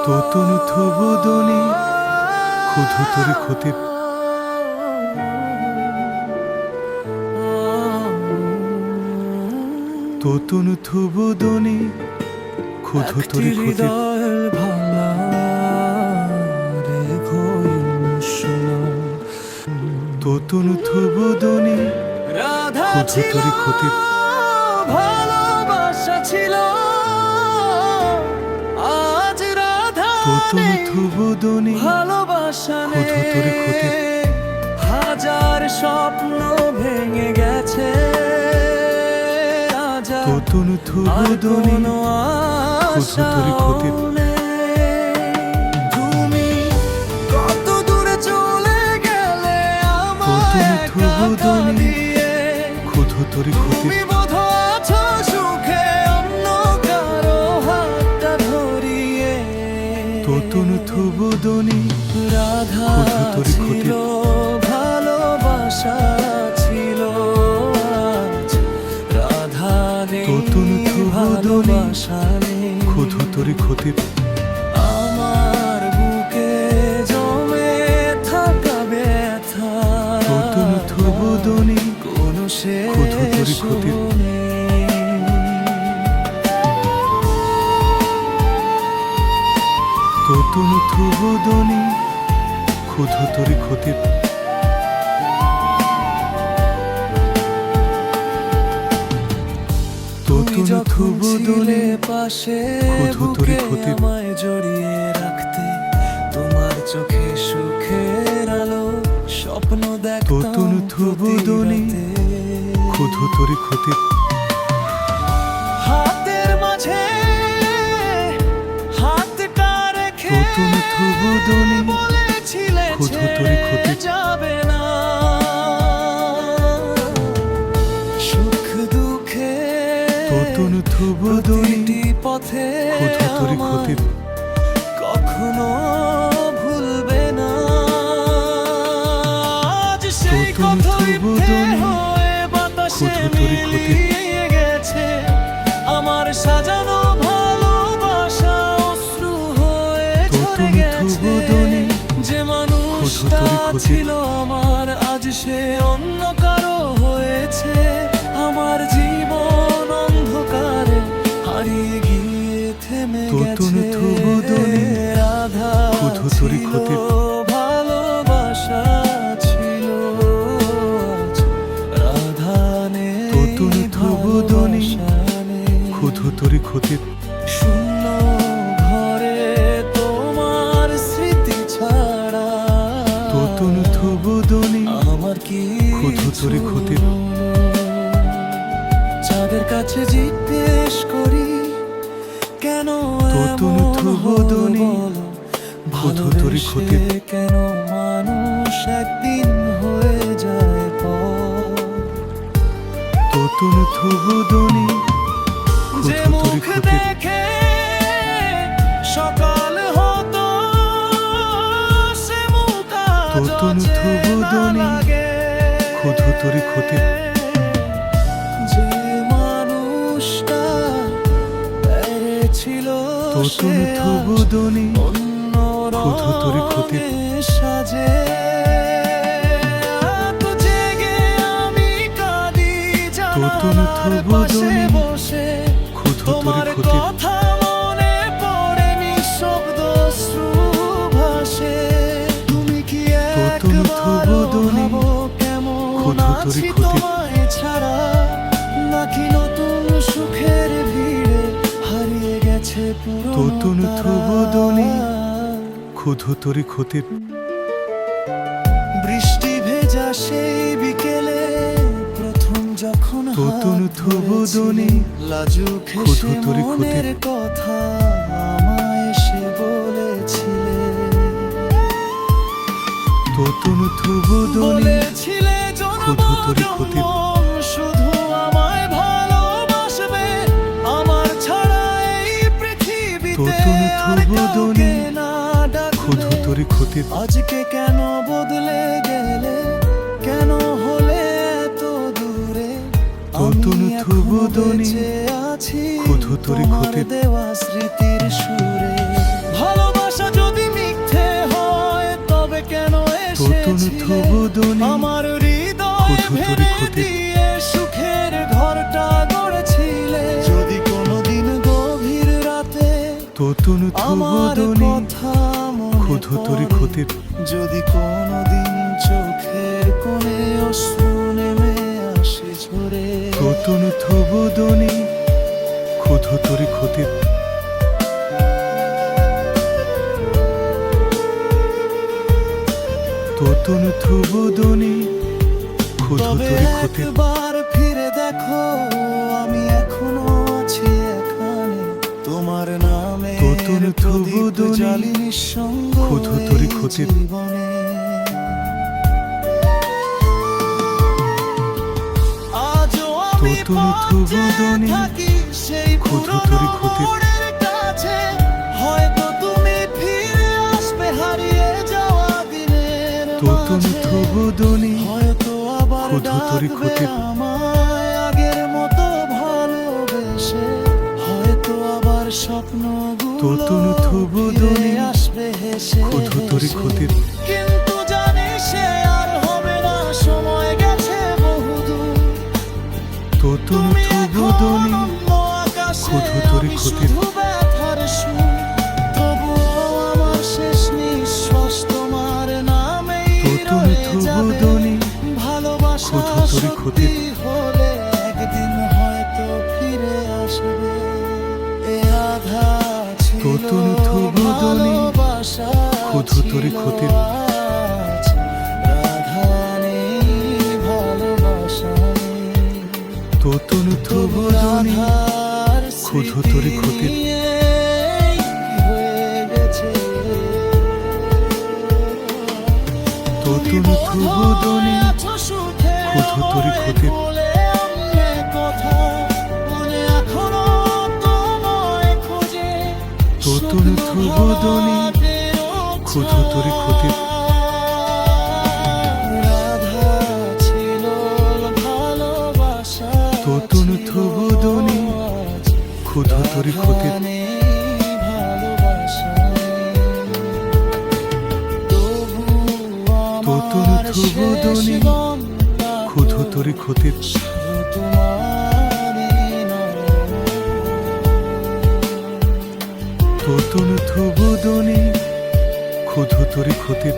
তোতন থুবুদনি ক্ষুধু তরি ক্ষতি তোতন থুবুদনি ক্ষুধু তরি ক্ষতি তোতন থুবুদনি ক্ষুধু তরি ক্ষতি ভালোবাসা ছিল আজ রাধা তোতন থুবুদনি ভালোবাসা ক্ষুধু তরি ক্ষতি হাজার স্বপ্ন ভেঙে গেছে রাজা তোতন থুবুদনি ক্ষুধু তরি ক্ষতি তুমি কত দূরে চলে গেলে আমায় থুবুদনি ক্ষুধু তরি ক্ষতি তুমি বোধ আছো সুখে অন্য কারো হাতটা ধরিয়ে তোতন থুবুদনি রাধা ক্ষুধু তরি ক্ষতি ছিল ভালোবাসা ছিল আজ রাধা নেই তোতন থুবুদনি ভালোবাসা নেই ক্ষুধু তরি ক্ষতি আমার বুকে জমে থাকা ব্যথা তোতন থুবুদনি কোনো ক্ষুধু তরি শেষ ক্ষতি নেই তোতন থুবুদনি ক্ষুধু তরি ক্ষতি তুমি তোতন যখন থুবুদনি ছিলে পাশে ক্ষুধু তরি বুকে ক্ষতি আমায় জড়িয়ে রাখতে তোমার চোখে সুখের আলো স্বপ্ন দেখতাম তোতন থুবুদনি প্রতি রাতে। ক্ষুধু তরি ক্ষতি হাতের মাঝে হাতটা রেখে তোতন থুবুদনি বলেছিলে ক্ষুধু তরি ক্ষতি ছেড়ে যাবে না সুখ দুঃখে তোতন থুবুদনি প্রতিটি পথে ক্ষুধু তরি ক্ষতি আমায় কখনো ভুলবে না আজ সেই তোতন কথা থুবুদনি হয়ে বাতাসে ক্ষুধু তরি ক্ষতি মিলিয়ে গেছে আমার সাজানো ভালোবাসা অশ্রু হয়ে ঝরে তোতন গেছে থুবুদনি যে মানুষটা ক্ষুধু তরি ক্ষতি ছিল আমার আজ সে অন্য কারো হয়েছে আমার জীবন অন্ধকারে হারিয়ে গিয়ে থেমে তোতন গেছে থুবুদনি রাধা ক্ষুধু তরি ছিল ক্ষতি ভালোবাসা ছিল আজ রাধা নেই তোতন থুবুদনি ভালোবাসা নেই। ক্ষুধু তরি ক্ষতি শূন্য ঘরে তোমার স্মৃতি ছাড়া তোতন থুবুদনি আমার কি ক্ষুধু তরি ক্ষতি যাদের কাছে জিজ্ঞেস করি কেন তোতন এমন থুবুদনি হলো বলো? ক্ষুধু তরি ক্ষতি ভালোবেসে কেন মানুষ একদিন হয়ে যায় পর তোতন থুবুদনি যে ক্ষুধু তরি মুখ ক্ষতি দেখে সকাল হতো সে মুখ আজ তোতন অচেনা থুবুদনি লাগে। ক্ষুধু তরি ক্ষতি যে মানুষটা পেরেছিল তোতন সে থুবুদনি অন্য ক্ষুধু তরি ক্ষতি রঙে সাজে এত জেগে আমি কাঁদি তোতন জানালার পাশে থুবুদনি বসে ক্ষুধু তরি তোমার ক্ষতি কথা মনে পড়ে নিঃশব্দ অশ্রু ভাসে তুমি কি তোতন একবারও থুবুদনি ভাবো কেমন ক্ষুধু তরি আছি ক্ষতি তোমায় ছাড়া নাকি নতুন সুখের ভিড়ে হারিয়ে গেছে তোতন পুরনো থুবুদনি তারা। ক্ষুধু তরি ক্ষতি বৃষ্টি ভেজা সেই বিকেলে প্রথম যখন তোতন হাত থুবুদনি ধরেছিলে, লাজুক হেসে ক্ষুধু তরি ক্ষতি মনের কথা আমায় এসে বলেছিলে তোতন থুবুদনি বলেছিলে ক্ষুধু তরি ক্ষতি জনম শুধু আমায় ভালোবাসবে আমার ছাড়া এই পৃথিবীতে তোতন আর থুবুদনি কাউকে না ডাকবে। ক্ষুধু তরি ক্ষতি আজকে কেন বদলে গেলে কেন হলে এত দূরে তোতন আমি এখনো থুবুদনি বেঁচে আছি ক্ষুধু তরি তোমার ক্ষতি দেওয়া স্মৃতির সুরে ভালোবাসা তরি ভেঙে ক্ষতি দিয়ে সুখের ঘরটা গড়েছিলে। যদি কোনোদিন গভীর রাতে তোতনু থুবু আমার দনি কথা মনে ক্ষুধু তরি পড়ে, ক্ষতির যদি কোনোদিন চোখের কোণে অশ্রু নেমে আসে ঝরে, তোতনু থুবু দনি ক্ষুধু তরি ক্ষতির তোতনু থুবু দনি ক্ষুধু তবে তরি ক্ষতির একবার ফিরে দেখো, আমি এখনো আছি এখানে, তোমার নামে তোতনু থুবু দনি জ্বালি নিঃসঙ্গ ক্ষুধু তরি এই ক্ষতির জীবনে। আজও আমি তোতনু থুবু পথে দনি থাকি সেই ক্ষুধু পুরনো তরি ক্ষতির মোড়ের কাছে, হয়তো তুমি ফিরে আসবে হারিয়ে যাওয়া দিনের তোতনু মাঝে। থুবু দনি হয়তো আবার ক্ষুধু তরি ডাকবে ক্ষতির আমায় আগের মতো ভালোবেসে, হয়তো আবার স্বপ্নগুলো তোতনু থুবু ফিরে দনি আসবে হেসে ক্ষুধু তরি হেসে। ক্ষতির কিন্তু জানি সে আর হবে না, সময় গেছে বহুদূর। তোতনু তুমি থুবু এখন দনি অন্য আকাশে, ক্ষুধু তরি আমি ক্ষতির শুধু ব্যথার সুর। তবুও আমার শেষ নিঃশ্বাস তোমার নামেই তোতনু রয়ে থুবু যাবে। দনি ভালোবাসা ক্ষুধু তরি ক্ষতির সত্যি হলে একদিন হয়তো ফিরে আসবে। এ আধা ছিল তোতনু থুবু দনি ভালোবাসা, ক্ষুধু তরি ছিল ক্ষতির আজ রাধা নেই, ভালোবাসা নেই। তোতনু থুবু দনি রাধার ক্ষুধু তরি ক্ষতির স্মৃতি হয়ে গেছে। তোতনু থুবু দনি ক্ষুধু তরি ক্ষতির তোতনু থুবু দনি ক্ষুধু তরি ক্ষতির তোতনু থুবু দনি ক্ষুধু তরি ক্ষতির তোতনু থুবু দনি ক্ষুধু তরি ক্ষতির তোতনু থুবু দনি ক্ষুধু তরি ক্ষতির